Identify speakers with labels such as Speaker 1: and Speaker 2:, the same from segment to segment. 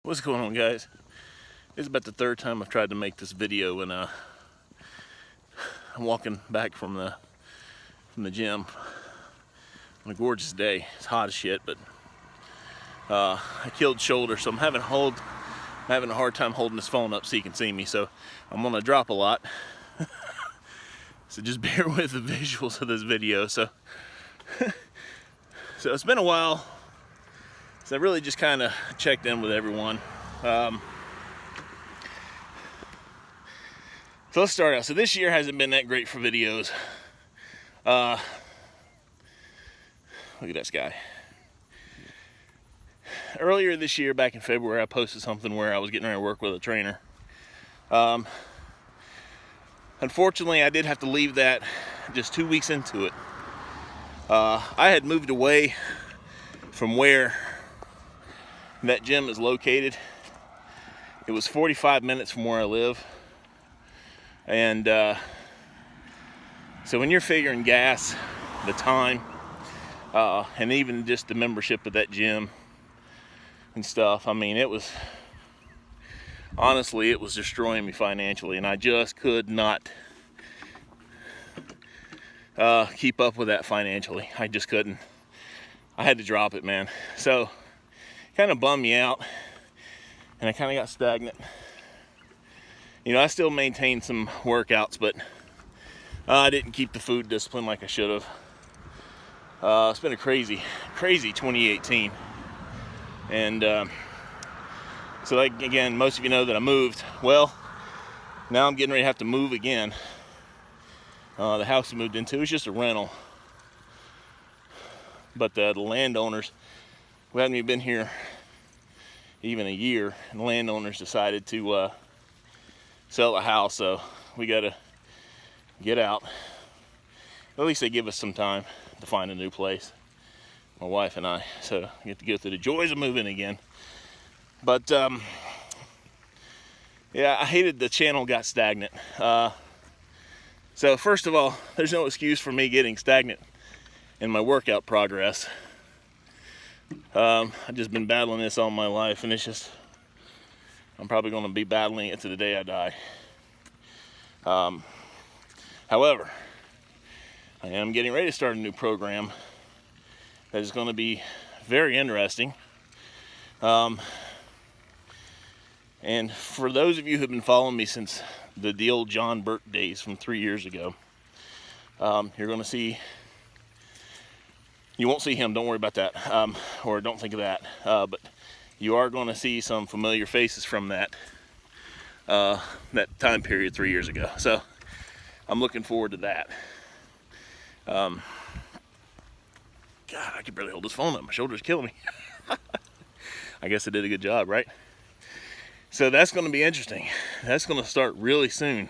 Speaker 1: What's going on, guys? This is about the third time I've tried to make this video, and I'm walking back from the gym on a gorgeous day. It's hot as shit, but I killed shoulder, so I'm having a hard time holding this phone up so you can see me. So I'm gonna drop a lot. So just bear with the visuals of this video. So it's been a while. So I really just kind of checked in with everyone. So let's start out. So this year hasn't been that great for videos. Look at that sky. Earlier this year, back in February, I posted something where I was getting ready to work with a trainer. Unfortunately, I did have to leave that just 2 weeks into it. I had moved away from where that gym is located. It was 45 minutes from where I live. And so when you're figuring gas, the time, and even just the membership of that gym and stuff, I mean, it was destroying me financially, and I just could not keep up with that financially. I just couldn't. I had to drop it, man. So kind of bummed me out, and I kind of got stagnant. You know, I still maintained some workouts, but I didn't keep the food discipline like I should have. It's been a crazy 2018. And so, like, again, most of you know that I moved. Well, now I'm getting ready to have to move again. The house I moved into is just a rental. But the landowners, we haven't even been here even a year, and the landowners decided to sell the house, so we gotta get out. At least they give us some time to find a new place, my wife and I, so I get to go through the joys of moving again. But yeah, I hated the channel got stagnant. So first of all, there's no excuse for me getting stagnant in my workout progress. I've just been battling this all my life, and I'm probably going to be battling it to the day I die. However, I am getting ready to start a new program that is going to be very interesting. And for those of you who have been following me since the old John Burke days from 3 years ago, you're going to see, you won't see him, don't worry about that, or don't think of that, but you are going to see some familiar faces from that time period 3 years ago. So I'm looking forward to that. God, I can barely hold this phone up. My shoulder's killing me. I guess I did a good job, right? So that's going to be interesting. That's going to start really soon.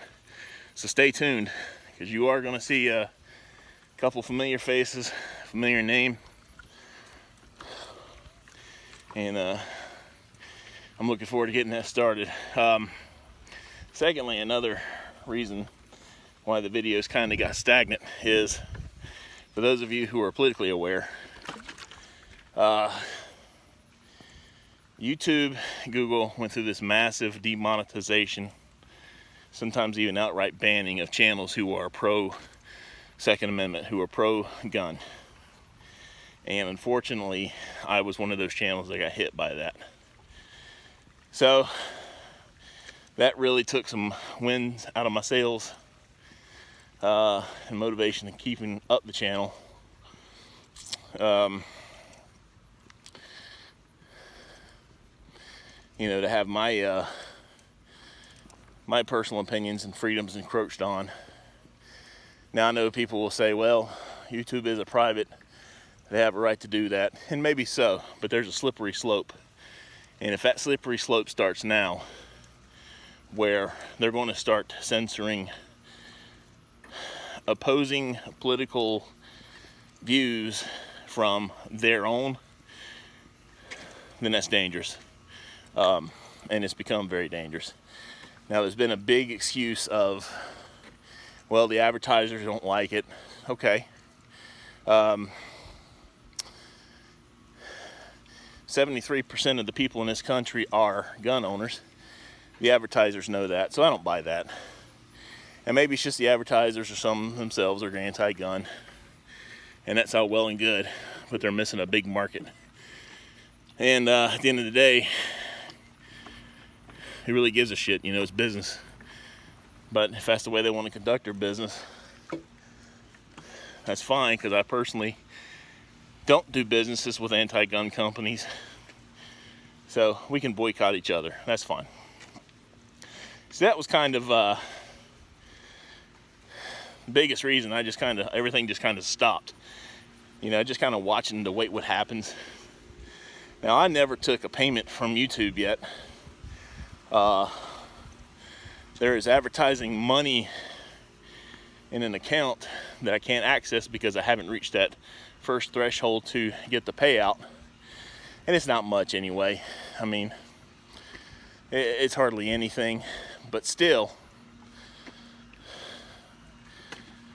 Speaker 1: So stay tuned, because you are going to see a couple familiar faces, familiar name. And I'm looking forward to getting that started. Secondly, another reason why the videos kind of got stagnant is, for those of you who are politically aware, YouTube, Google went through this massive demonetization, sometimes even outright banning of channels who are pro Second Amendment, who are pro gun. And unfortunately, I was one of those channels that got hit by that. So that really took some wind out of my sails, and motivation in keeping up the channel. You know, to have my personal opinions and freedoms encroached on. Now I know people will say, well, YouTube is a private, they have a right to do that, and maybe so, but there's a slippery slope. And if that slippery slope starts now, where they're going to start censoring opposing political views from their own, then that's dangerous. And it's become very dangerous. Now, there's been a big excuse of, well, the advertisers don't like it. Okay. 73% of the people in this country are gun owners. The advertisers know that, so I don't buy that. And maybe it's just the advertisers or some themselves are anti-gun, and that's all well and good, but they're missing a big market. And at the end of the day, who really gives a shit? You know, it's business. But if that's the way they want to conduct their business, that's fine, because I personally don't do businesses with anti-gun companies. So we can boycott each other. That's fine. So that was kind of the biggest reason everything just kind of stopped. You know, just kind of watching to wait what happens. Now, I never took a payment from YouTube yet. There is advertising money in an account that I can't access because I haven't reached that first threshold to get the payout. And it's not much anyway. I mean, it's hardly anything, but still,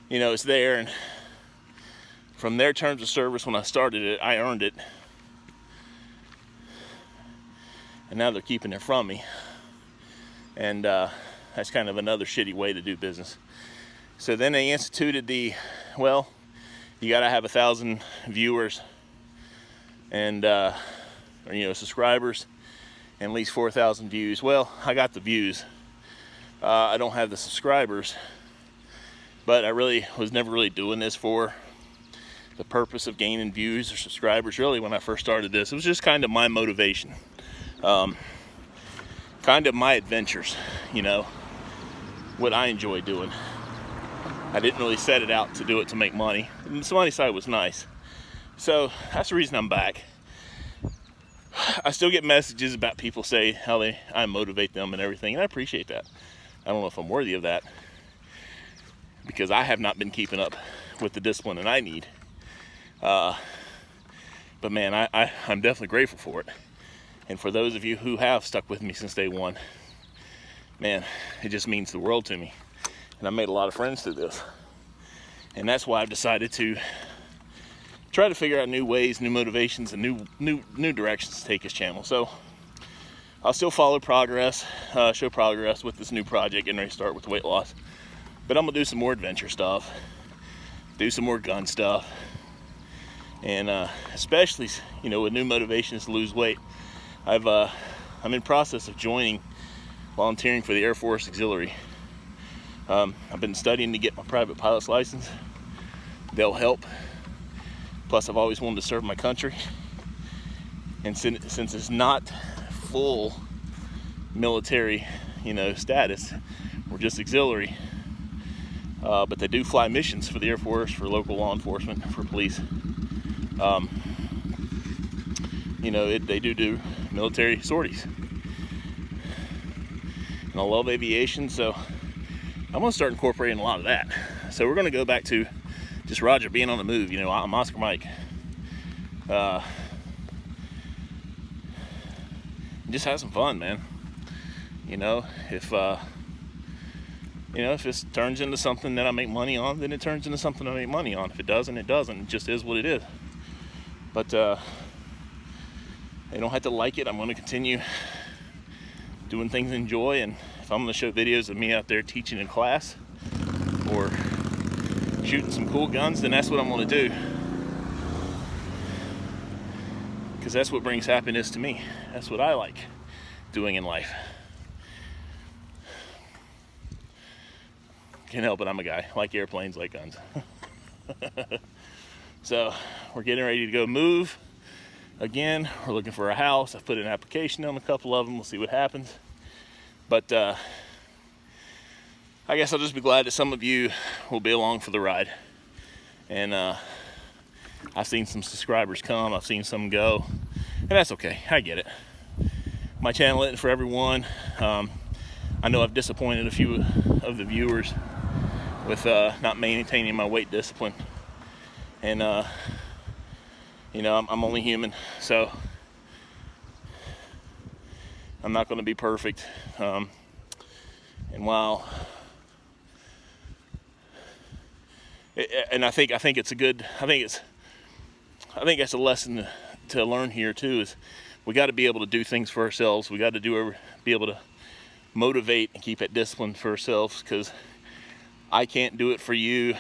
Speaker 1: you know, it's there. And from their terms of service when I started it, I earned it. And now they're keeping it from me. And that's kind of another shitty way to do business. So then they instituted you gotta have 1,000 viewers and subscribers and at least 4,000 views. Well, I got the views. I don't have the subscribers, but I really was never really doing this for the purpose of gaining views or subscribers. Really, when I first started this, it was just kind of my motivation, kind of my adventures, you know, what I enjoy doing. I didn't really set it out to do it to make money. And the money side was nice. So that's the reason I'm back. I still get messages about people say how I motivate them and everything, and I appreciate that. I don't know if I'm worthy of that, because I have not been keeping up with the discipline that I need. But man, I'm definitely grateful for it. And for those of you who have stuck with me since day one, man, it just means the world to me. And I made a lot of friends through this. And that's why I've decided to try to figure out new ways, new motivations, and new directions to take this channel. So I'll still follow progress, show progress with this new project, getting ready to start with weight loss. But I'm gonna do some more adventure stuff, do some more gun stuff, and especially, you know, with new motivations to lose weight. I'm in process of volunteering for the Air Force Auxiliary. I've been studying to get my private pilot's license. They'll help. Plus, I've always wanted to serve my country. And since it's not full military, you know, status, we're just auxiliary. But they do fly missions for the Air Force, for local law enforcement, for police. You know, they do military sorties. And I love aviation, so I'm gonna start incorporating a lot of that. So we're gonna go back to just Roger being on the move. You know, I'm Oscar Mike. Just have some fun, man. You know, if this turns into something that I make money on, then it turns into something I make money on. If it doesn't, it doesn't. It just is what it is. But they don't have to like it. I'm going to continue doing things I enjoy, and if I'm going to show videos of me out there teaching in class or shooting some cool guns, then that's what I'm going to do, because that's what brings happiness to me. That's what I like doing in life. Can't help it, I'm a guy. I like airplanes, like guns. So we're getting ready to go move again. We're looking for a house. I've put an application on a couple of them. We'll see what happens. But I guess I'll just be glad that some of you will be along for the ride. And I've seen some subscribers come, I've seen some go, and that's okay. I get it. My channel isn't for everyone. I know I've disappointed a few of the viewers with not maintaining my weight discipline. And you know, I'm only human, so I'm not going to be perfect. And while, and I think it's a good, I think that's a lesson to learn here too is we got to be able to do things for ourselves. We got to be able to motivate and keep that discipline for ourselves, because I can't do it for you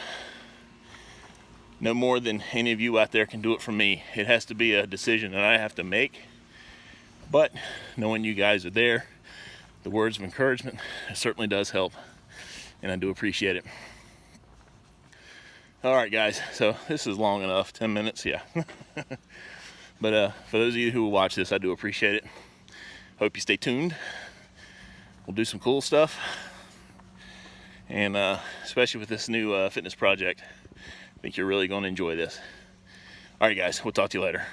Speaker 1: no more than any of you out there can do it for me. It has to be a decision that I have to make. But knowing you guys are there, the words of encouragement, it certainly does help, and I do appreciate it. All right, guys, so this is long enough, 10 minutes, yeah. But for those of you who will watch this, I do appreciate it. Hope you stay tuned. We'll do some cool stuff, and especially with this new fitness project, I think you're really going to enjoy this. All right, guys, we'll talk to you later.